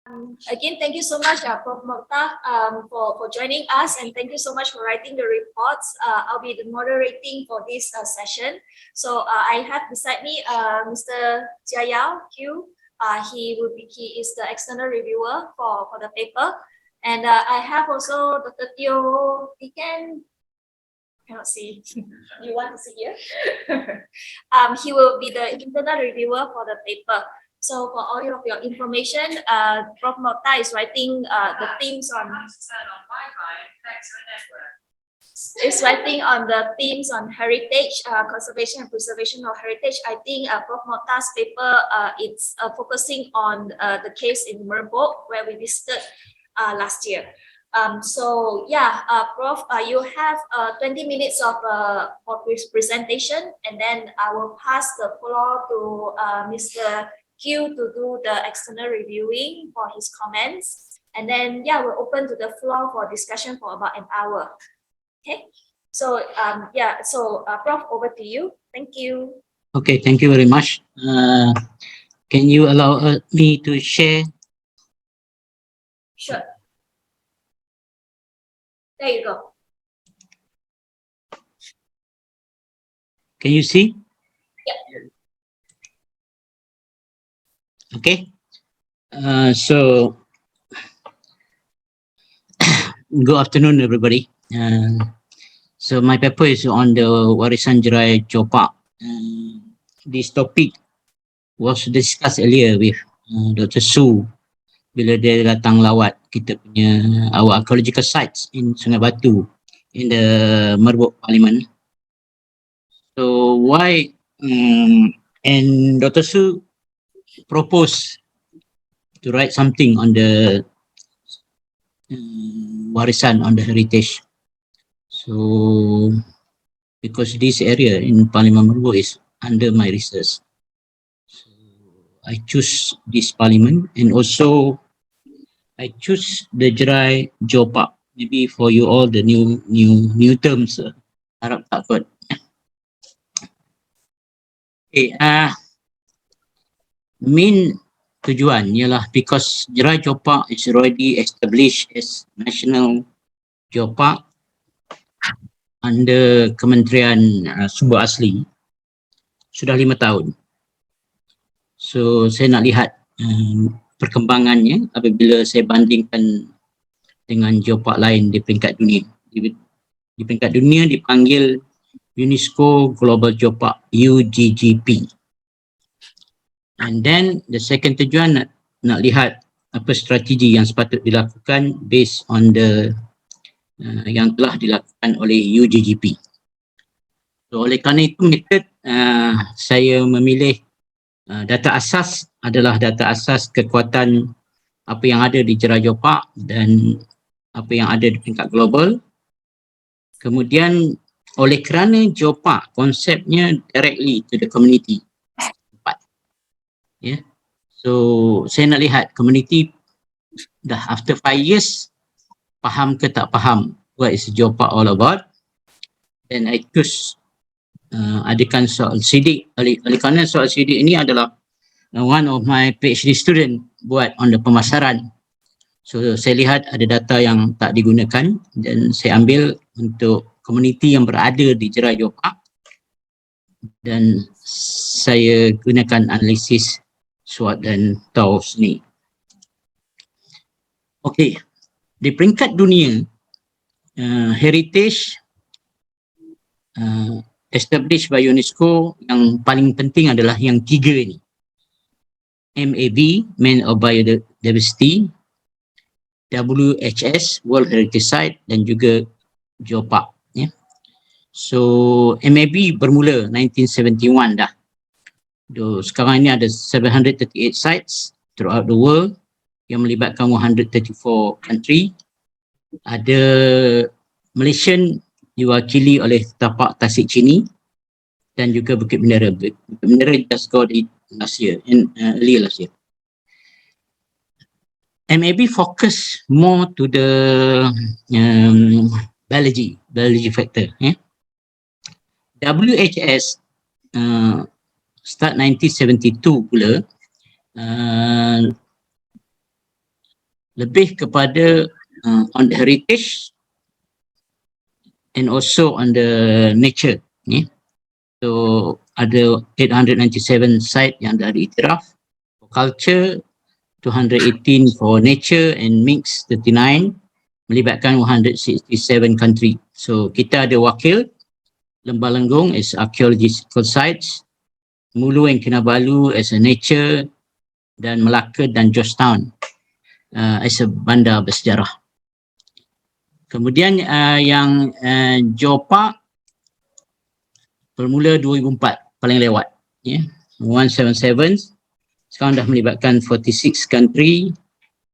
Again, thank you so much, Prof. Mokhtar, for joining us, and thank you so much for writing the reports. I'll be the moderating for this session. So I have beside me Mr. Jia Yaw, Q. He is the external reviewer for the paper, and I have also Dr. Teo Lee Ken. Cannot see. You want to see here? He will be the internal reviewer for the paper. So for all of your information, Prof. Mokhtar is writing the themes on. Is writing on the themes on heritage, conservation and preservation of heritage. I think Prof. Mokhtar's paper it's focusing on the case in Merbok where we visited last year. So yeah, Prof, you have 20 minutes of presentation, and then I will pass the floor to Mr. Q to do the external reviewing for his comments, and then yeah, we're open to the floor for discussion for about an hour. Okay, so yeah, so Prof, over to you. Thank you. Okay, thank you very much. Can you allow me to share? Sure. There you go. Can you see? Yeah. Okay. So, good afternoon, everybody. So my paper is on the Warisan Jerai Chopak. This topic was discussed earlier with Dr. Su bila dia datang lawat kita punya our archaeological sites in Sungai Batu in the Merbok Parliament. So why and Dr. Su proposed to write something on the warisan, on the heritage. So because this area in Parliament Merbok is under my research, so I choose this parliament, and also I choose the Jerai Jopak. Maybe for you all the new terms, harap takut. Okay, main tujuan ialah because Jerai Jopak is already established as national Jopak under Kementerian Sumber Asli sudah 5 tahun. So saya nak lihat perkembangannya apabila saya bandingkan dengan geopark lain di peringkat dunia. Di peringkat dunia dipanggil UNESCO Global Geopark, UGGP. And then the second tujuan nak lihat apa strategi yang sepatut dilakukan based on the yang telah dilakukan oleh UGGP. So oleh kerana itu method saya memilih data asas adalah data asas kekuatan apa yang ada di Jerai Jopak dan apa yang ada di peringkat global. Kemudian oleh kerana Jopak konsepnya directly to the community. Yeah. So saya nak lihat community dah after 5 years faham ke tak faham what is Jopak all about. Then I choose adakan soal sidik. Oleh kerana soal sidik ini adalah one of my PhD student buat on the pemasaran. So saya lihat ada data yang tak digunakan dan saya ambil untuk komuniti yang berada di Jerai Jopak dan saya gunakan analisis SWOT dan TOWS ni. Okey, di peringkat dunia heritage established by UNESCO yang paling penting adalah yang 3 ni. MAB, Man of Biodiversity, WHS, World Heritage Site, dan juga Geopark. Yeah. So MAB bermula 1971 dah. Sekarang ini ada 738 sites throughout the world yang melibatkan 134 country. Ada Malaysian diwakili oleh tapak Tasik Chini dan juga Bukit Bendera. Bukit Bendera just got it last year, earlier last year. MAB focus more to the biology factor. WHS start 1972 pula lebih kepada on the heritage and also on the nature. So ada 897 site yang dah diiktiraf. For culture, 218 for nature and mix 39, melibatkan 167 country. So kita ada wakil Lembah Lenggong as archaeological sites, Mulu and Kinabalu as a nature, dan Melaka dan Georgetown as a bandar bersejarah. Kemudian yang Johor Park bermula 2004 paling lewat, 177, sekarang dah melibatkan 46 country.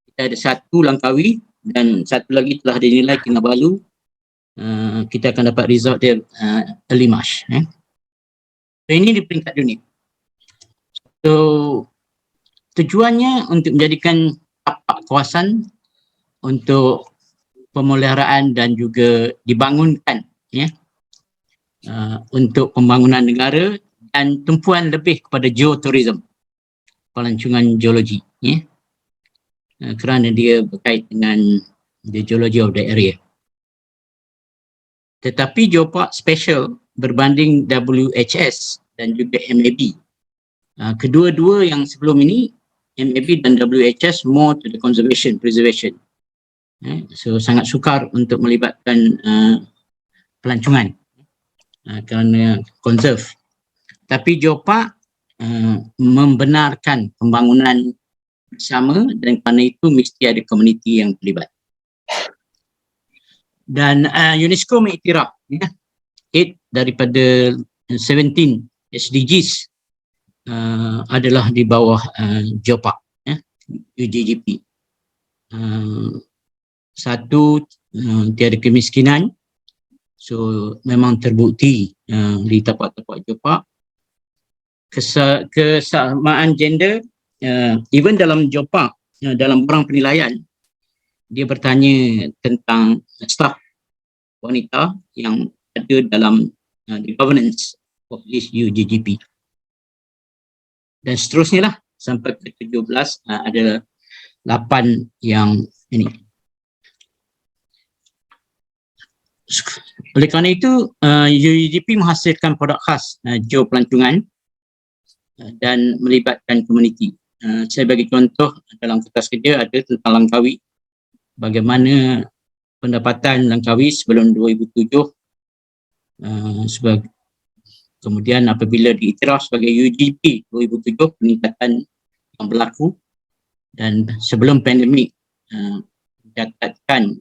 Kita ada satu Langkawi dan satu lagi telah dinilai Kinabalu. Kita akan dapat result dia early March. So ini di peringkat dunia. So tujuannya untuk menjadikan tapak kawasan untuk pemeliharaan dan juga dibangunkan untuk pembangunan negara dan tumpuan lebih kepada geotourism, pelancongan geologi, kerana dia berkait dengan the geology of the area. Tetapi Johor Park special berbanding WHS dan juga MAB. Kedua-dua yang sebelum ini, MAB dan WHS, more to the conservation, preservation. So sangat sukar untuk melibatkan pelancongan kerana conserve. Tapi Johor Park membenarkan pembangunan bersama dan kerana itu mesti ada komuniti yang terlibat. Dan UNESCO mengiktiraf 8 daripada 17 SDGs adalah di bawah Johor Park, UGGP. Satu, tiada kemiskinan. So memang terbukti di tapak-tapak Johor Park. Kesamaan gender, even dalam Johor Park, dalam borang penilaian, dia bertanya tentang staf wanita yang ada dalam the governance of this UGGP. Dan seterusnya lah sampai ke 17 ada 8 yang ini. Oleh kerana itu UGGP menghasilkan produk khas geopelancongan dan melibatkan komuniti. Saya bagi contoh dalam kertas kerja ada tentang Langkawi. Bagaimana pendapatan Langkawi sebelum 2007, kemudian apabila diiktiraf sebagai UGP 2007, peningkatan yang berlaku, dan sebelum pandemik mencatatkan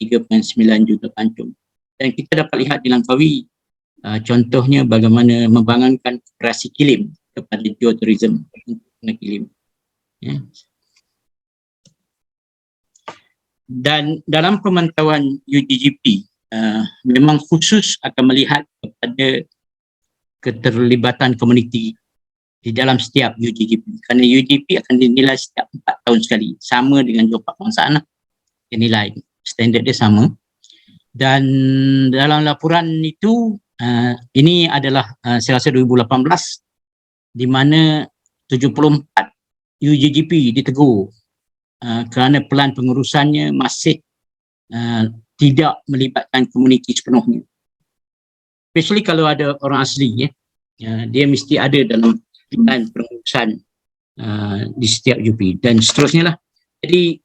3.9 juta pelancong. Dan kita dapat lihat di Langkawi contohnya bagaimana membangunkan kooperasi kilim kepada geotourism untuk kilim. Dan dalam pemantauan UGGP memang khusus akan melihat kepada keterlibatan komuniti di dalam setiap UGGP, kerana UGGP akan dinilai setiap 4 tahun sekali, sama dengan Johor Park kebangsaan dinilai, standard dia sama. Dan dalam laporan itu ini adalah saya rasa 2018, di mana 74 UGGP ditegur kerana pelan pengurusannya masih tidak melibatkan komuniti sepenuhnya. Especially kalau ada orang asli, dia mesti ada dalam pelan pengurusan di setiap UGP dan seterusnya lah. Jadi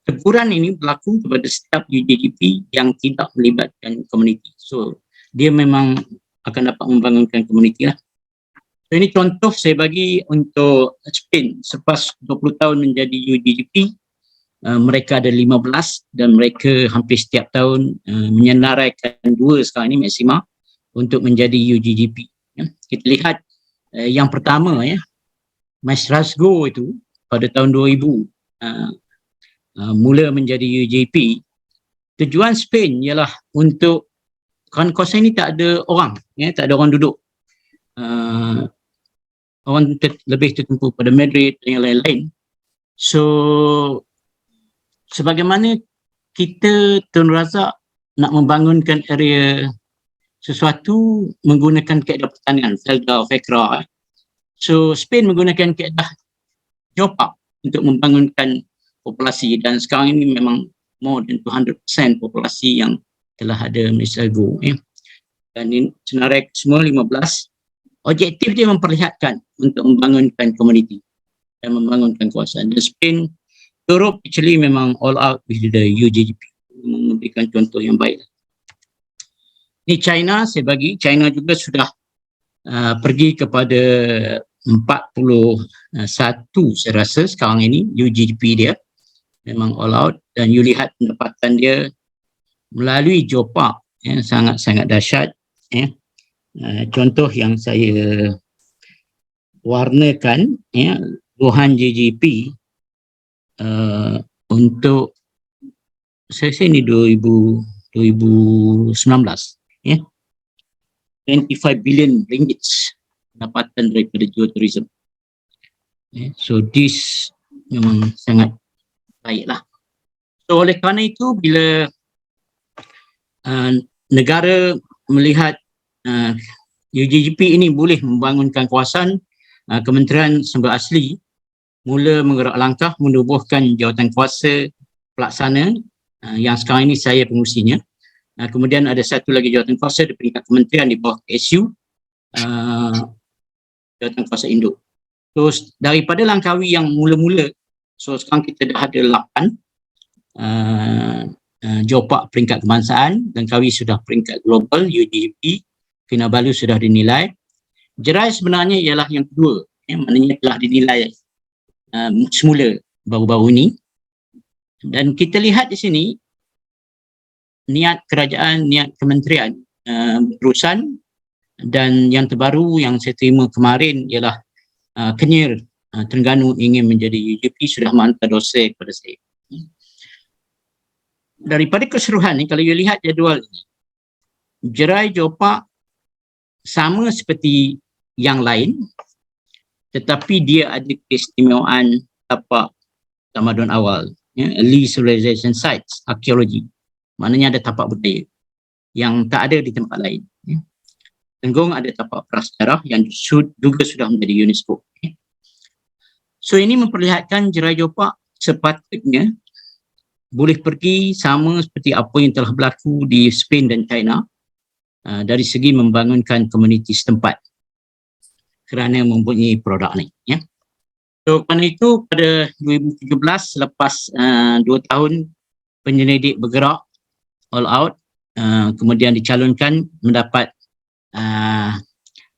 teguran ini berlaku kepada setiap UGGP yang tidak melibatkan komuniti. So dia memang akan dapat membangunkan komuniti lah. So ini contoh saya bagi untuk Spain. Selepas 20 tahun menjadi UGGP, mereka ada 15 dan mereka hampir setiap tahun menyenaraikan 2 sekarang ini maksima untuk menjadi UGGP. Kita lihat yang pertama, Mas Rasgo itu pada tahun 2000 mula menjadi UGGP. Tujuan Spain ialah untuk, kan kawasan ini tak ada orang, tak ada orang duduk. Orang lebih tertumpu pada Madrid dan yang lain-lain. So sebagaimana kita Tun Razak nak membangunkan area sesuatu menggunakan kaedah pertanian, Felda, Fekra. So Spain menggunakan kaedah Johor Park untuk membangunkan populasi, dan sekarang ini memang more than 200% populasi yang telah ada Malaysia Go. Dan ini senarai semua 15, objektif dia memperlihatkan untuk membangunkan komuniti dan membangunkan kawasan. Dan Spain, Europe actually memang all out with the UJGP, memberikan contoh yang baik. Ini China, saya bagi, China juga sudah pergi kepada 41 saya rasa sekarang ini UGDP dia memang all out, dan you lihat pendapatan dia melalui Jopak sangat-sangat dahsyat. Contoh yang saya warnakan Wuhan GDP untuk saya ini 2019 25 billion ringgit pendapatan daripada geotourism. So this memang sangat baiklah. So oleh kerana itu, bila negara melihat UGGP ini boleh membangunkan kawasan, Kementerian Sumber Asli mula menggerak langkah menubuhkan jawatan kuasa pelaksana yang sekarang ini saya pengurusinya. Kemudian ada satu lagi jawatan kuasa di peringkat kementerian di bawah SU, jawatan kuasa induk. So daripada Langkawi yang mula-mula, so sekarang kita dah ada 8 Jopak peringkat kebangsaan, Langkawi sudah peringkat global UGP, Kinabalu sudah dinilai. Jerai sebenarnya ialah yang kedua, maknanya telah dinilai semula baru-baru ini. Dan kita lihat di sini niat kerajaan, niat kementerian berurusan, dan yang terbaru yang saya terima kemarin ialah Kenyir Terengganu ingin menjadi UGP, sudah menghantar dossier kepada saya. Daripada keseluruhan ni, kalau you lihat jadual ini, Jerai Jopak sama seperti yang lain, tetapi dia ada keistimewaan tapak tamadun awal, early civilization sites, arkeologi. Maknanya ada tapak budaya yang tak ada di tempat lain. Tenggung ada tapak prasejarah yang juga sudah menjadi UNESCO. So ini memperlihatkan Jerai Jopak sepatutnya boleh pergi sama seperti apa yang telah berlaku di Spain dan China dari segi membangunkan komuniti setempat kerana mempunyai produk ni. So kerana itu pada 2017, selepas 2 tahun penyelidik bergerak all out, kemudian dicalonkan mendapat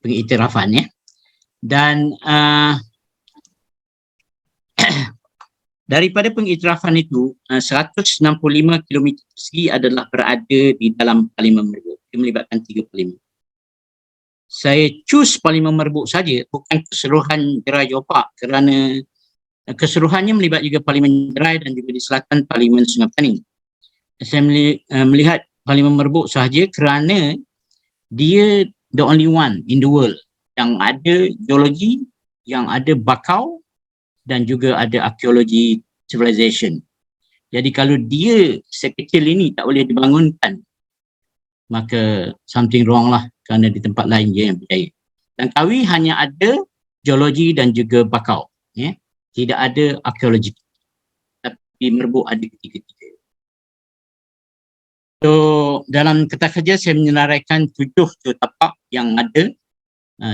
pengiktirafan, dan daripada pengiktirafan itu 165 km persegi adalah berada di dalam Parlimen Merbuk, melibatkan 3 parlimen. Saya choose Parlimen Merbuk saja, bukan keseluruhan Jerai Jopak, kerana keseluruhannya melibat juga Parlimen Jerai dan juga di selatan Parlimen Sungai Petani. Saya melihat Parlimen Merbuk sahaja kerana dia the only one in the world yang ada geologi, yang ada bakau, dan juga ada arkeologi civilization. Jadi kalau dia sekecil ini tak boleh dibangunkan, maka something wrong lah, kerana di tempat lain dia yang berjaya. Dan Langkawi hanya ada geologi dan juga bakau, tidak ada arkeologi. Tapi Merbuk ada ketiga-tiga. So dalam kertas kerja saya menyenaraikan 7 tapak yang ada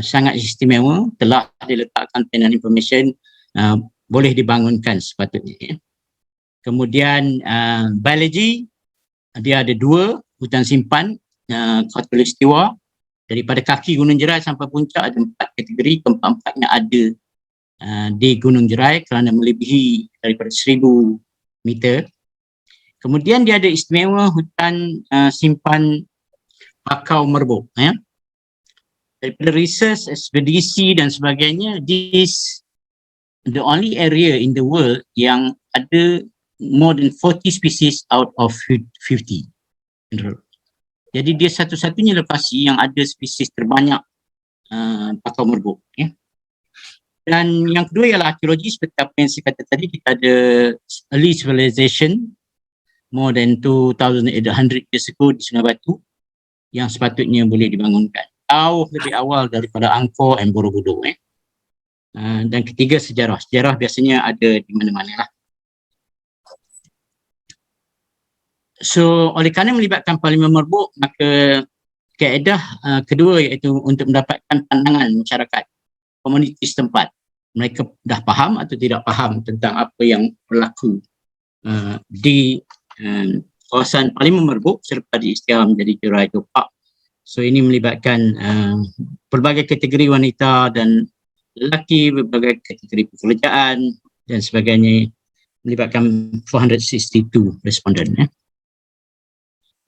sangat istimewa, telah diletakkan panel information, boleh dibangunkan sepatutnya. Kemudian biologi, dia ada 2 hutan simpan khatulistiwa, daripada kaki Gunung Jerai sampai puncak ada 4 kategori, keempat-empatnya ada di Gunung Jerai kerana melebihi daripada 1000 meter. Kemudian dia ada istimewa hutan simpan bakau Merbuk. Daripada research, ekspedisi dan sebagainya, this the only area in the world yang ada more than 40 species out of 50. Jadi dia satu-satunya lokasi yang ada spesies terbanyak bakau Merbuk. Dan yang kedua ialah arkeologi, seperti apa yang saya kata tadi, kita ada early civilization more than 2,800 years ago di Sungai Batu yang sepatutnya boleh dibangunkan jauh lebih awal daripada Angkor dan Borobudur. Dan ketiga sejarah. Sejarah biasanya ada di mana-mana lah. So oleh kerana melibatkan parlimen merbuk, maka kaedah kedua iaitu untuk mendapatkan pandangan masyarakat komuniti setempat. Mereka dah faham atau tidak faham tentang apa yang berlaku di kawasan parlimen merbuk selepas diisytihar menjadi Jurajo Park. So ini melibatkan pelbagai kategori wanita dan lelaki, berbagai kategori pekerjaan dan sebagainya, melibatkan 462 responden.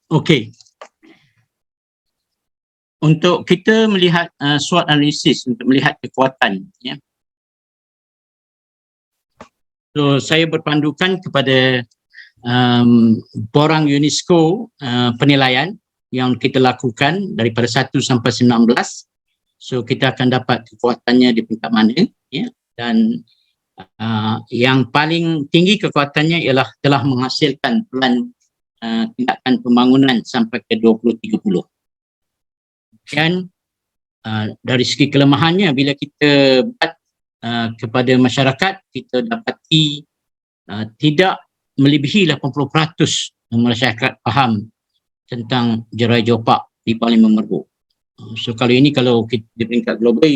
Okey. Untuk kita melihat SWOT analisis untuk melihat kekuatan, ya. So saya berpandukan kepada borang UNESCO penilaian yang kita lakukan daripada 1 sampai 19. So kita akan dapat kekuatannya di peringkat mana, ya. Dan yang paling tinggi kekuatannya ialah telah menghasilkan plan tindakan pembangunan sampai ke 2030. Dan dari segi kelemahannya, bila kita buat kepada masyarakat, kita dapati tidak melebihi 80% masyarakat faham tentang Jurajo Park di Parlimen Merbuk. So kalau kita di peringkat global,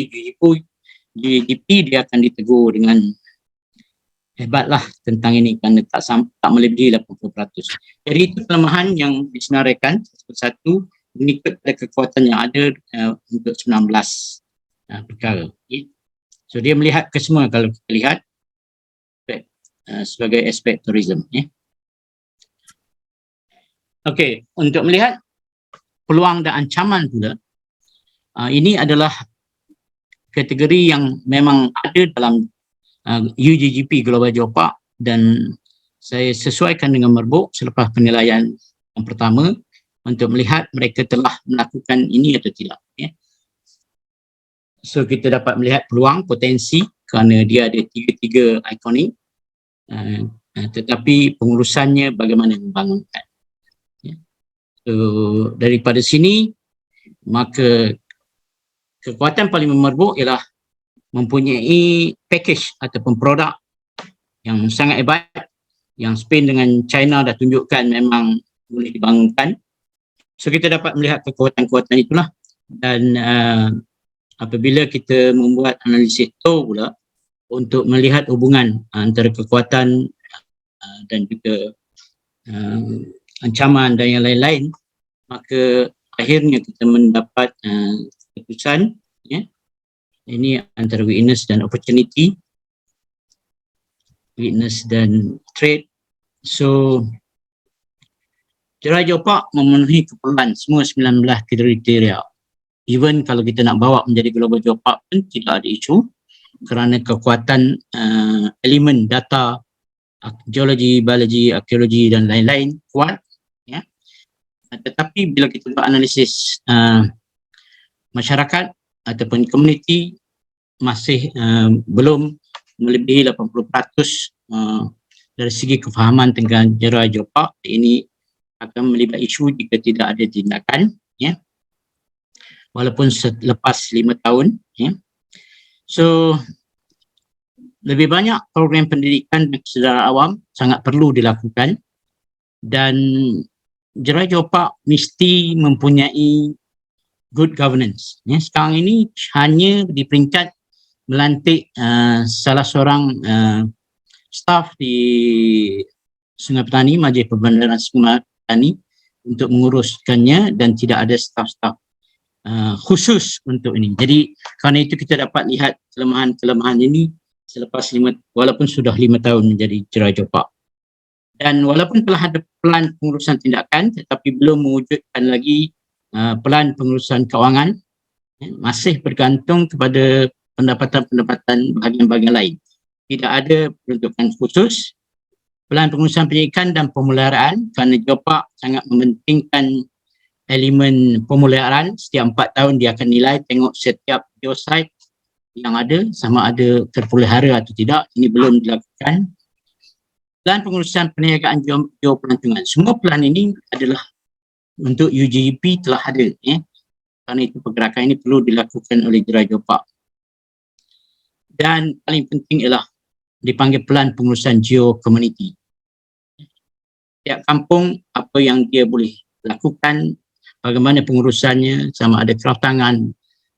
GDP dia akan ditegur dengan hebatlah tentang ini kerana tak melebihi 80%. Jadi itu kelemahan yang disenaraikan satu mengikut pada kekuatan yang ada untuk 19 perkara. So dia melihat ke semua kalau kita lihat sebagai aspek tourism. Okey, untuk melihat peluang dan ancaman pula, ini adalah kategori yang memang ada dalam UGGP Global Geopark dan saya sesuaikan dengan Merbuk selepas penilaian yang pertama untuk melihat mereka telah melakukan ini atau tidak. So kita dapat melihat peluang, potensi kerana dia ada tiga ikonik, tetapi pengurusannya bagaimana membangunkan. So daripada sini, maka kekuatan Parlimen Merbuk ialah mempunyai package ataupun produk yang sangat hebat, yang Spain dengan China dah tunjukkan memang boleh dibangunkan. So kita dapat melihat kekuatan-kekuatan itulah, dan apabila kita membuat analisis Teo pula untuk melihat hubungan antara kekuatan dan juga ancaman dan yang lain-lain, maka akhirnya kita mendapat keputusan, ya. Ini antara weakness dan opportunity, weakness dan threat. So Jurajo Park memenuhi keperluan semua 19 kriteria. Even kalau kita nak bawa menjadi global geopark pun tidak ada isu kerana kekuatan elemen data, geologi, biologi, arkeologi dan lain-lain kuat, ya. Tetapi bila kita buat analisis masyarakat ataupun komuniti masih belum melebihi 80% dari segi kefahaman tentang Jurajo Park, ini akan melibat isu jika tidak ada tindakan, ya. Walaupun selepas 5 tahun, ya. So lebih banyak program pendidikan dan kesedaran awam sangat perlu dilakukan, dan Jurajo Park mesti mempunyai good governance, ya. Sekarang ini hanya di peringkat melantik salah seorang staf di Sungai Petani, Majlis Perbandaran Sungai Petani untuk menguruskannya, dan tidak ada staf-staf khusus untuk ini. Jadi kerana itu kita dapat lihat kelemahan-kelemahan ini selepas walaupun sudah 5 tahun menjadi Jurajo Park. Dan walaupun telah ada pelan pengurusan tindakan, tetapi belum mewujudkan lagi pelan pengurusan kewangan, masih bergantung kepada pendapatan-pendapatan bahagian-bahagian lain. Tidak ada peruntukan khusus. Pelan pengurusan pendidikan dan pemeliharaan, kerana Geopark sangat mementingkan elemen pemeliharaan. Setiap 4 tahun dia akan nilai, tengok setiap geosite yang ada sama ada terpelihara atau tidak. Ini belum dilakukan. Plan pengurusan perniagaan geopelancongan, semua plan ini adalah untuk UGP telah ada, ya. Kerana itu pergerakan ini perlu dilakukan oleh Jurajo Park. Dan paling penting ialah dipanggil pelan pengurusan geo-community. tiap kampung apa yang dia boleh lakukan, bagaimana pengurusannya, sama ada kerautangan,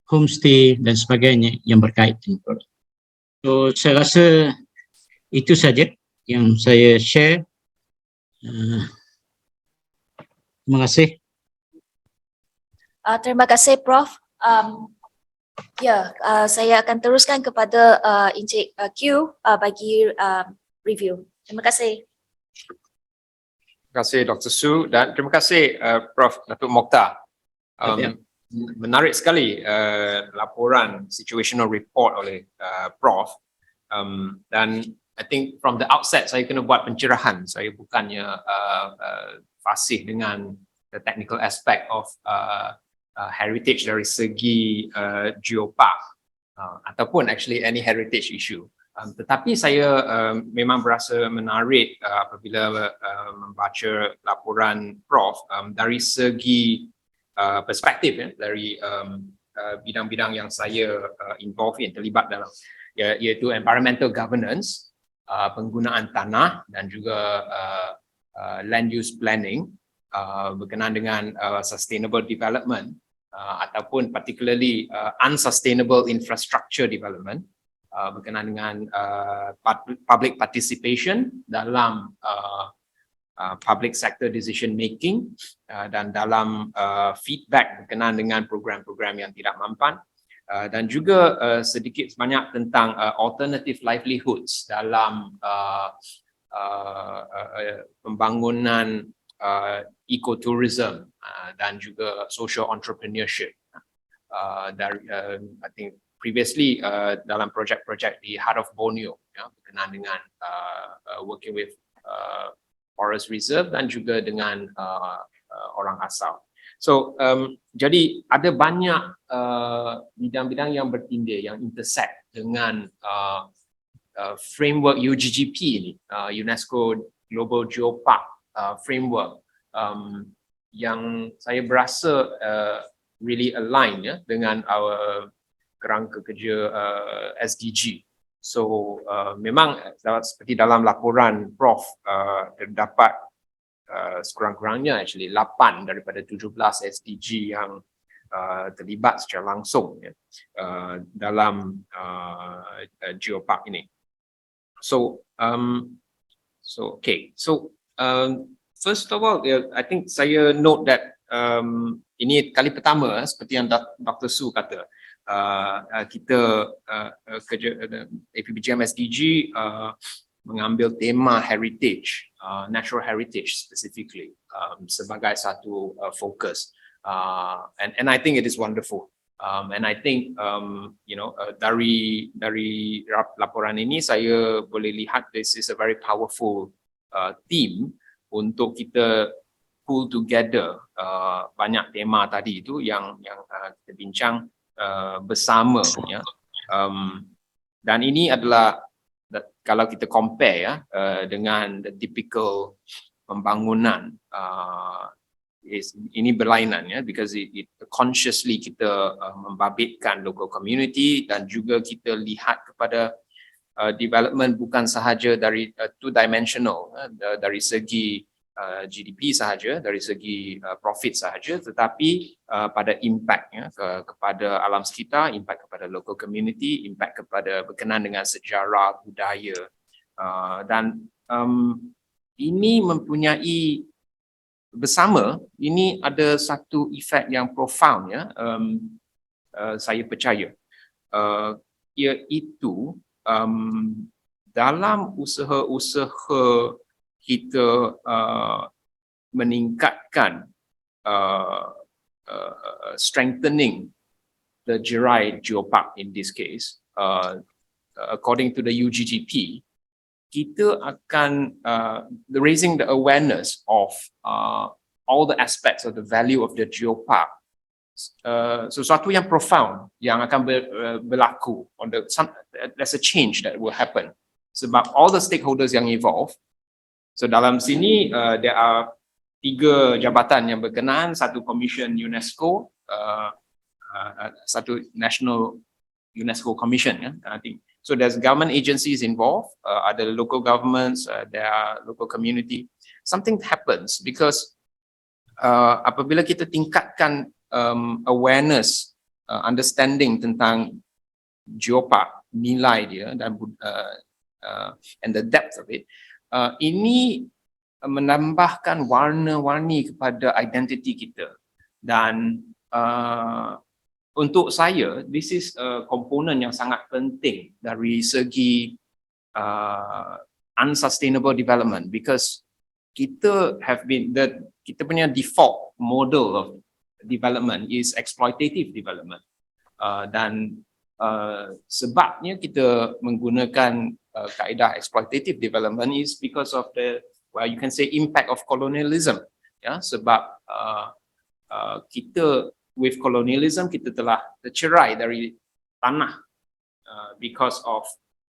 homestay dan sebagainya yang berkait dengan produk. So saya rasa itu saja yang saya share. Terima kasih. Terima kasih Prof. Saya akan teruskan kepada Encik Q bagi review. Terima kasih. Terima kasih Dr. Su dan terima kasih Prof. Datuk Mokhtar. Menarik sekali laporan situational report oleh Prof. Dan I think from the outset saya kena buat pencerahan. Saya bukannya fasih dengan the technical aspect of heritage dari segi geopark ataupun actually any heritage issue. Tetapi saya memang berasa menarik apabila membaca laporan Prof dari segi perspektif dari bidang-bidang yang saya terlibat dalam, iaitu environmental governance, penggunaan tanah dan juga land use planning berkenaan dengan sustainable development ataupun particularly unsustainable infrastructure development, berkenaan dengan public participation dalam public sector decision making dan dalam feedback berkenaan dengan program-program yang tidak mampan, dan juga sedikit sebanyak tentang alternative livelihoods dalam pembangunan ecotourism dan juga social entrepreneurship. I think previously dalam projek-projek di Heart of Borneo berkenaan dengan working with forest reserve dan juga dengan orang asal. So jadi ada banyak bidang-bidang yang bertindih, yang intersect dengan framework UGGP ini, UNESCO Global Geopark framework, yang saya berasa really align dengan our kerangka kerja SDG. So memang seperti dalam laporan Prof terdapat sekurang-kurangnya actually 8 daripada 17 SDG yang terlibat secara langsung dalam geopark ini. So first of all, I think saya note that ini kali pertama seperti yang Dr. Su kata, kita kerja APBGM SDG mengambil tema heritage, natural heritage specifically, sebagai satu fokus, and I think it is wonderful, and I think dari laporan ini saya boleh lihat this is a very powerful theme untuk kita pull together banyak tema tadi itu yang kita bincang bersama, dan ini adalah kalau kita compare dengan the typical pembangunan, ini berlainan because it consciously kita membabitkan local community dan juga kita lihat kepada development bukan sahaja dari two dimensional, dari segi GDP sahaja, dari segi profit sahaja, tetapi pada impact kepada alam sekitar, impact kepada local community, impact kepada berkenaan dengan sejarah, budaya, dan ini mempunyai bersama, ini ada satu efek yang profound saya percaya, iaitu dalam usaha-usaha kita meningkatkan strengthening the Jerai Geopark in this case, according to the UGGP, kita akan raising the awareness of all the aspects of the value of the geopark, sesuatu yang profound yang akan berlaku there's a change that will happen sebab all the stakeholders yang involved. So dalam sini there are 3 jabatan yang berkenaan, satu Commission UNESCO, satu National UNESCO Commission, I think. So there's government agencies involved, ada local governments, there are local community, something happens because apabila kita tingkatkan awareness, understanding tentang geopark, nilai dia dan and the depth of it, ini menambahkan warna-warni kepada identiti kita. Dan untuk saya, this is a komponen yang sangat penting dari segi unsustainable development, because kita punya default model of development is exploitative development, dan sebabnya kita menggunakan kaedah exploitative development is because of the, well, you can say impact of colonialism, ya, sebab kita with colonialism kita telah tercerai dari tanah because of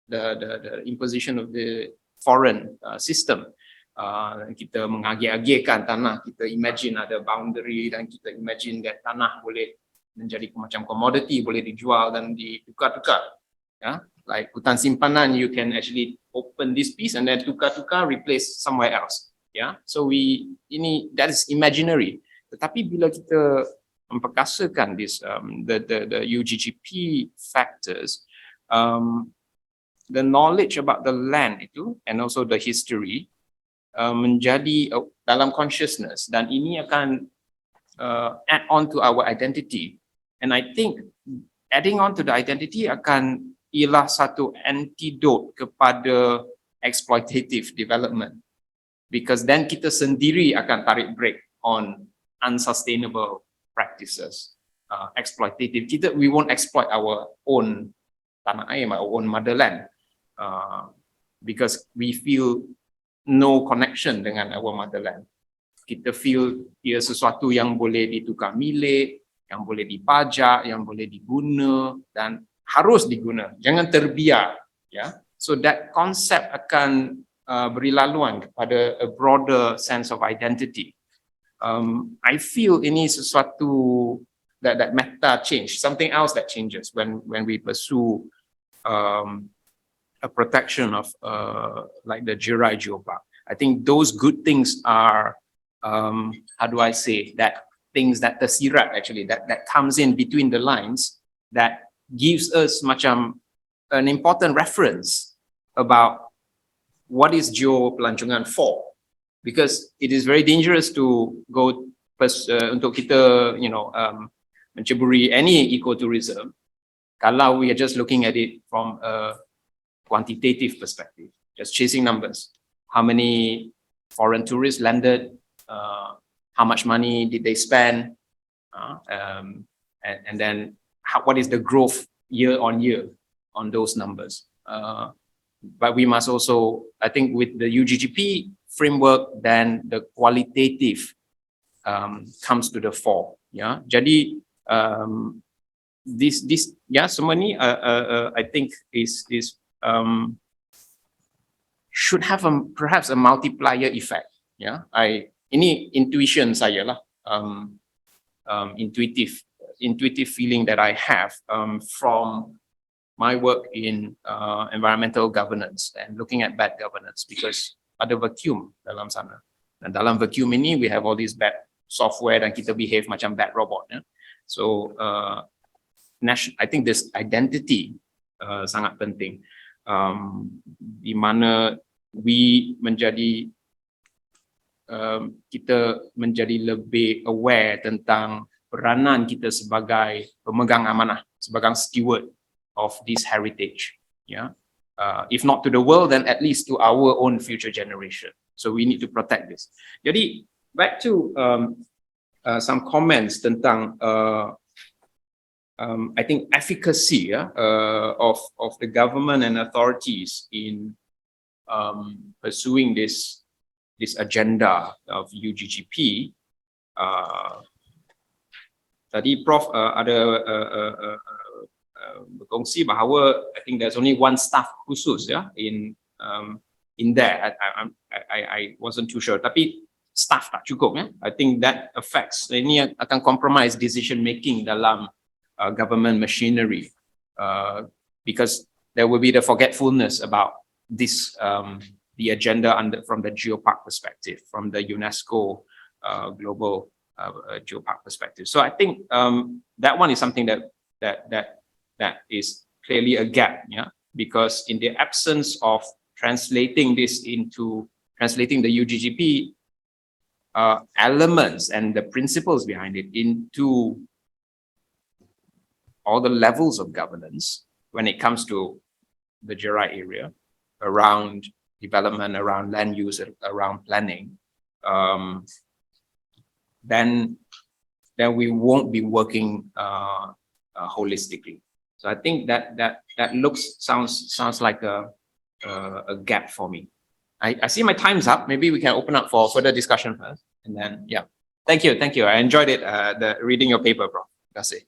the imposition of the foreign system. Kita mengagih-agihkan tanah, kita imagine ada boundary dan kita imagine that tanah boleh menjadi macam commodity, boleh dijual dan ditukar-tukar. Yeah? Like hutan simpanan, you can actually open this piece and then tukar-tukar, replace somewhere else. Yeah? So that is imaginary. Tetapi bila kita memperkasakan this the UGGP factors, the knowledge about the land itu and also the history menjadi dalam consciousness, dan ini akan add on to our identity. And I think adding on to the identity akan ialah satu antidote kepada exploitative development, because then kita sendiri akan tarik break on unsustainable practices, exploitative. We won't exploit our own tanah air, our own motherland, because we feel no connection dengan our motherland. Kita feel ia sesuatu yang boleh ditukar milik, yang boleh dipajak, yang boleh diguna dan harus diguna, jangan terbiar, ya. So that concept akan beri laluan kepada a broader sense of identity. I feel ini sesuatu that meta change, something else that changes when we pursue a protection of like the Jirai Geopark. I think those good things are how do I say that, things that tersirat actually, that comes in between the lines, that gives us macam an important reference about what is geopelancongan for, because it is very dangerous to go untuk kita menceburi any ecotourism kalau we are just looking at it from a quantitative perspective, just chasing numbers. How many foreign tourists landed? How much money did they spend? And then what is the growth year on year on those numbers? But we must also, I think, with the UGGP framework, then the qualitative comes to the fore. Yeah. Jadi this semua ni I think is should have perhaps a multiplier effect. Yeah, ini intuition saya lah, intuitive feeling that I have from my work in environmental governance and looking at bad governance, because ada vacuum dalam sana, dan dalam vacuum ini we have all these bad software dan kita behave macam bad robot. Yeah? So I think this identity sangat penting, di mana kita menjadi lebih aware tentang peranan kita sebagai pemegang amanah, sebagai steward of this heritage. Yeah, if not to the world, then at least to our own future generation. So we need to protect this. Jadi back to some comments tentang I think efficacy of the government and authorities in pursuing this agenda of UGGP. Tadi Prof ada berkongsi bahawa I think there's only one staff khusus in there. I wasn't too sure, tapi staff tak cukup ya. I think that affects, ini akan compromise decision making dalam government machinery, because there will be the forgetfulness about this the agenda from the geopark perspective, from the UNESCO global geopark perspective. So I think that one is something that is clearly a gap, yeah, because in the absence of translating the UGGP elements and the principles behind it into all the levels of governance when it comes to the JERAI area, around development, around land use, around planning, then we won't be working holistically. So I think that sounds like a gap for me. I see my time's up. Maybe we can open up for further discussion first, and then yeah. Thank you. I enjoyed it. The reading your paper, Prof. That's it.